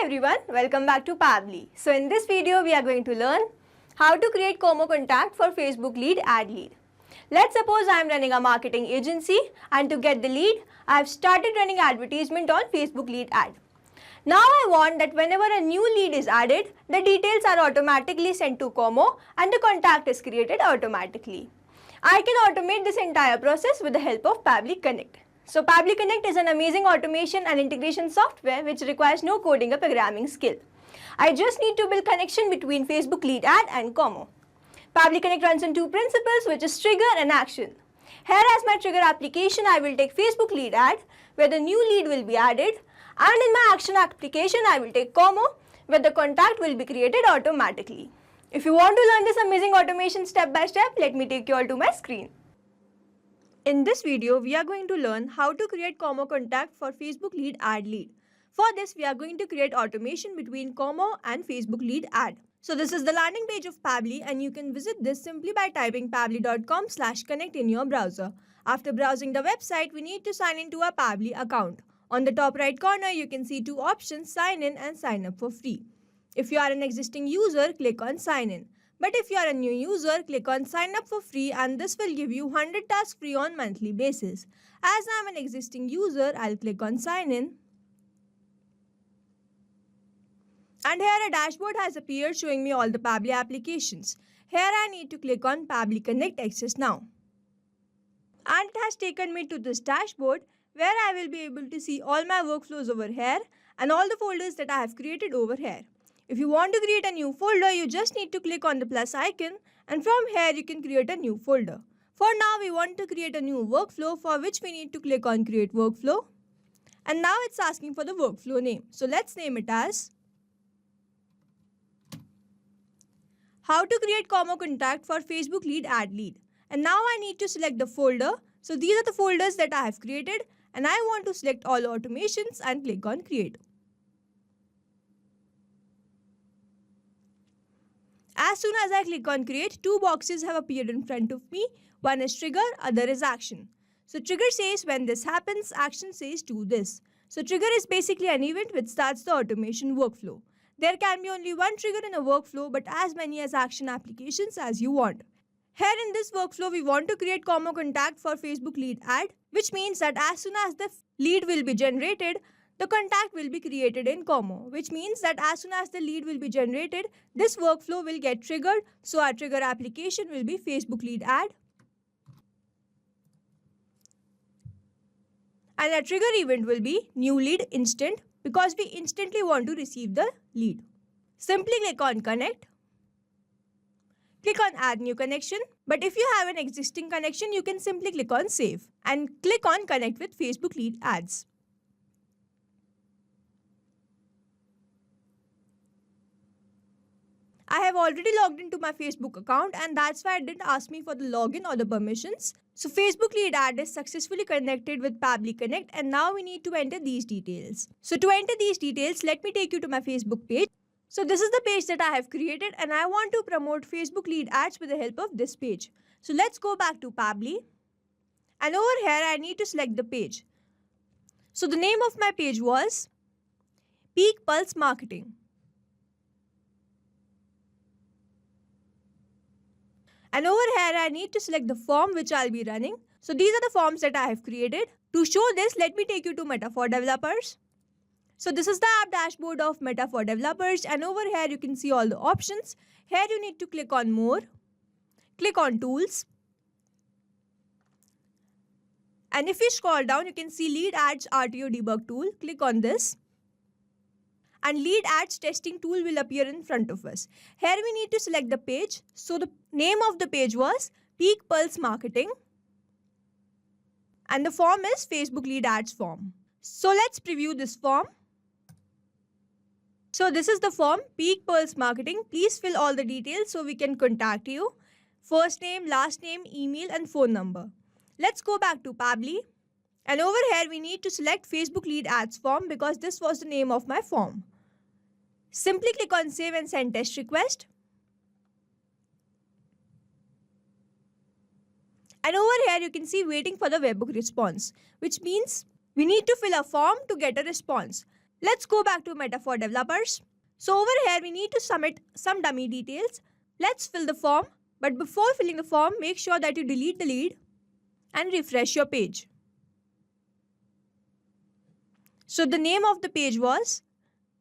everyone, welcome back to Pabbly. So in this video we are going to learn how to create Como contact for Facebook lead ad lead. Let's suppose I am running a marketing agency and to get the lead I have started running advertisement on Facebook lead ad. Now I want that whenever a new lead is added, the details are automatically sent to Como and the contact is created automatically. I can automate this entire process with the help of Pabbly Connect. So Pabbly Connect is an amazing automation and integration software which requires no coding or programming skill. I just need to build connection between Facebook lead ad and Como. Pabbly Connect runs on two principles, which is trigger and action. Here as my trigger application, I will take Facebook lead ad where the new lead will be added, and in my action application I will take Como where the contact will be created automatically. If you want to learn this amazing automation step by step, let me take you all to my screen. In this video, we are going to learn how to create Como contact for Facebook lead ad lead. For this, we are going to create automation between Como and Facebook lead ad. So this is the landing page of Pabbly and you can visit this simply by typing pabbly.com/connect in your browser. After browsing the website, we need to sign into a Pabbly account. On the top right corner, you can see two options, sign in and sign up for free. If you are an existing user, click on sign in. But if you are a new user, click on sign up for free and this will give you 100 tasks free on monthly basis. As I am an existing user, I'll click on sign in. And here a dashboard has appeared showing me all the Pabbly applications. Here I need to click on Pabbly Connect Access Now. And it has taken me to this dashboard where I will be able to see all my workflows over here and all the folders that I have created over here. If you want to create a new folder, you just need to click on the plus icon and from here you can create a new folder. For now, we want to create a new workflow for which we need to click on create workflow. And now it's asking for the workflow name. So let's name it as how to create Como contact for Facebook lead ad lead. And now I need to select the folder. So these are the folders that I have created and I want to select all automations and click on create. As soon as I click on create, two boxes have appeared in front of me. One is trigger, other is action. So trigger says when this happens, action says do this. So trigger is basically an event which starts the automation workflow. There can be only one trigger in a workflow but as many as action applications as you want. Here in this workflow, we want to create Como contact for Facebook lead ad, which means that as soon as the lead will be generated, the contact will be created in Como, which means that as soon as the lead will be generated, this workflow will get triggered. So our trigger application will be Facebook lead ad. And our trigger event will be new lead instant because we instantly want to receive the lead. Simply click on connect. Click on add new connection. But if you have an existing connection, you can simply click on save and click on connect with Facebook lead ads. I have already logged into my Facebook account and that's why it didn't ask me for the login or the permissions. So Facebook lead ad is successfully connected with Pabbly Connect and now we need to enter these details. So to enter these details, let me take you to my Facebook page. So this is the page that I have created and I want to promote Facebook lead ads with the help of this page. So let's go back to Pabbly and over here I need to select the page. So the name of my page was Peak Pulse Marketing. And over here, I need to select the form which I'll be running. So these are the forms that I have created. To show this, let me take you to Meta for Developers. So this is the app dashboard of Meta for Developers. And over here, you can see all the options. Here, you need to click on More. Click on Tools. And if you scroll down, you can see Lead Ads RTO Debug Tool. Click on this. And lead ads testing tool will appear in front of us. Here we need to select the page. So the name of the page was Peak Pulse Marketing. And the form is Facebook lead ads form. So let's preview this form. So this is the form Peak Pulse Marketing. Please fill all the details so we can contact you. First name, last name, email and phone number. Let's go back to Pabbly. And over here we need to select Facebook lead ads form because this was the name of my form. Simply click on save and send test request. And over here you can see waiting for the webhook response, which means we need to fill a form to get a response. Let's go back to Meta for developers. So over here we need to submit some dummy details. Let's fill the form, but before filling the form, make sure that you delete the lead and refresh your page. So the name of the page was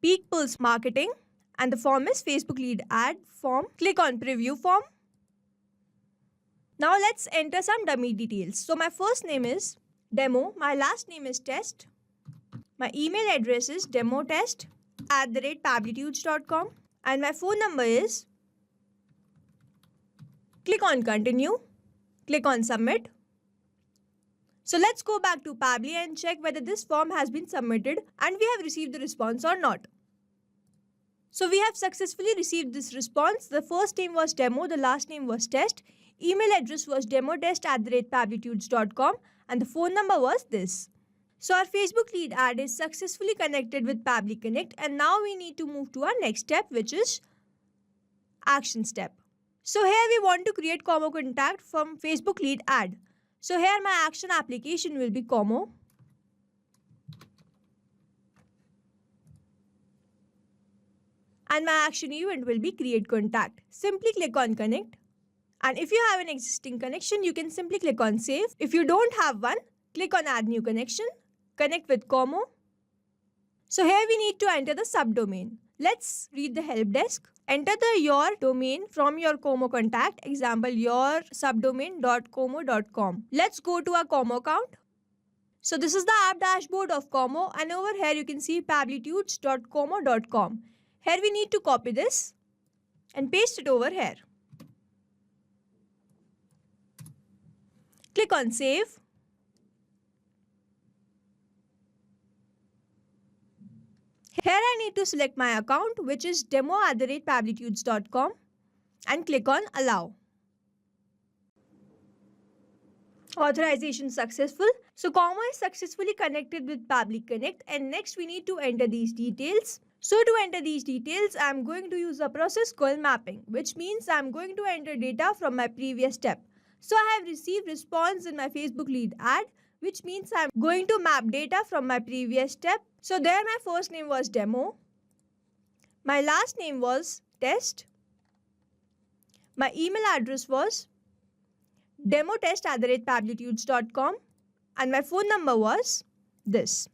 Peak Pulse Marketing and the form is Facebook lead ad form. Click on preview form. Now let's enter some dummy details. So my first name is Demo, my last name is Test, my email address is demotest@pablitudes.com and my phone number is. Click on continue, click on submit. So let's go back to Pabbly and check whether this form has been submitted and we have received the response or not. So we have successfully received this response. The first name was Demo, the last name was Test, email address was demotest@pablitudes.com and the phone number was this. So our Facebook lead ad is successfully connected with Pabbly Connect and now we need to move to our next step, which is action step. So here we want to create Como contact from Facebook lead ad. So here my action application will be Como. And my action event will be create contact. Simply click on connect. And if you have an existing connection, you can simply click on save. If you don't have one, click on add new connection. Connect with Como. So here we need to enter the subdomain. Let's read the help desk. Enter the your domain from your Como contact. Example, your subdomain.como.com. Let's go to our Como account. So this is the app dashboard of Como and over here you can see pablitudes.como.com. Here we need to copy this and paste it over here. Click on save. Here I need to select my account, which is demo@pablitudes.com and click on allow. Authorization successful. So Como is successfully connected with Pabbly Connect and next we need to enter these details. So to enter these details, I am going to use a process called mapping, which means I am going to enter data from my previous step. So I have received response in my Facebook lead ad, which means I am going to map data from my previous step. So there my first name was Demo, my last name was Test, my email address was demotest@pablitudes.com and my phone number was this.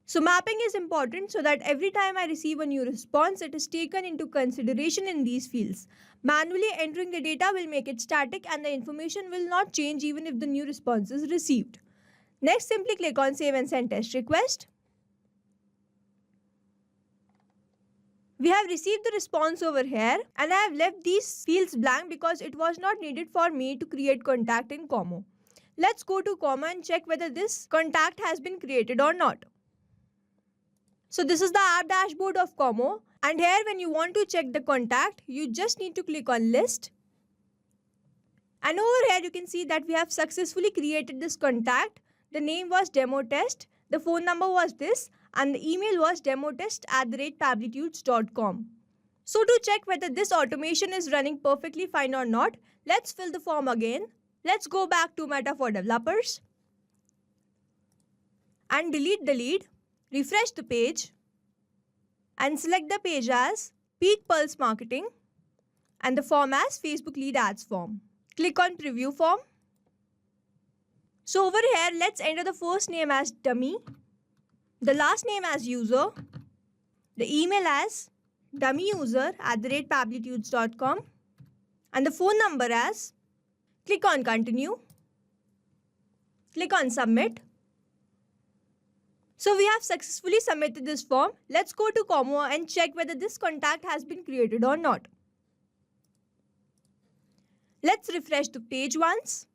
So mapping is important so that every time I receive a new response, it is taken into consideration in these fields. Manually entering the data will make it static and the information will not change even if the new response is received. Next, simply click on Save and Send Test Request. We have received the response over here and I have left these fields blank because it was not needed for me to create contact in Como. Let's go to Como and check whether this contact has been created or not. So this is the app dashboard of Como and here when you want to check the contact, you just need to click on list. And over here you can see that we have successfully created this contact. The name was Demo Test, the phone number was this and the email was demotest@pablitudes.com. So to check whether this automation is running perfectly fine or not, let's fill the form again. Let's go back to Meta for developers and delete the lead. Refresh the page and select the page as Peak Pulse Marketing and the form as Facebook lead ads form. Click on preview form. So over here, let's enter the first name as dummy, the last name as user, the email as dummyuser@pablitudes.com and the phone number as. Click on continue. Click on submit. So we have successfully submitted this form. Let's go to Como and check whether this contact has been created or not. Let's refresh the page once.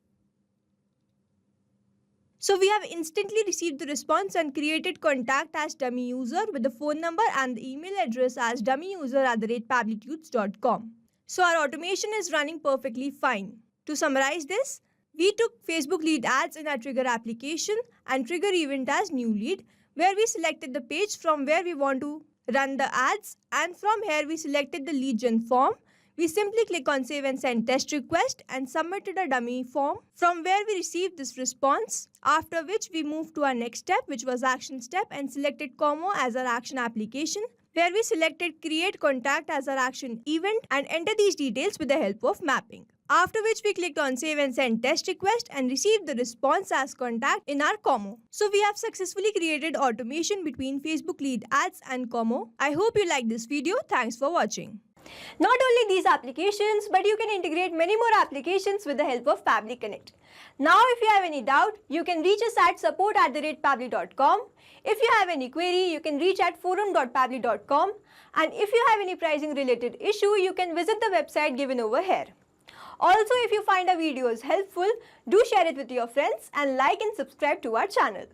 So we have instantly received the response and created contact as dummy user with the phone number and the email address as dummyuser@pablitudes.com. So our automation is running perfectly fine. To summarize this, we took Facebook lead ads in our trigger application and trigger event as new lead, where we selected the page from where we want to run the ads and from here we selected the lead gen form. We simply click on Save and Send Test Request and submitted a dummy form from where we received this response, after which we moved to our next step, which was Action Step, and selected Como as our action application, where we selected Create Contact as our action event and enter these details with the help of mapping. After which we clicked on Save and Send Test Request and received the response as contact in our Como. So we have successfully created automation between Facebook lead ads and Como. I hope you liked this video. Thanks for watching. Not only these applications, but you can integrate many more applications with the help of Pabbly Connect. Now if you have any doubt, you can reach us at support@pabbly.com. If you have any query, you can reach at forum.pabbly.com. And if you have any pricing related issue, you can visit the website given over here. Also, if you find our videos helpful, do share it with your friends and like and subscribe to our channel.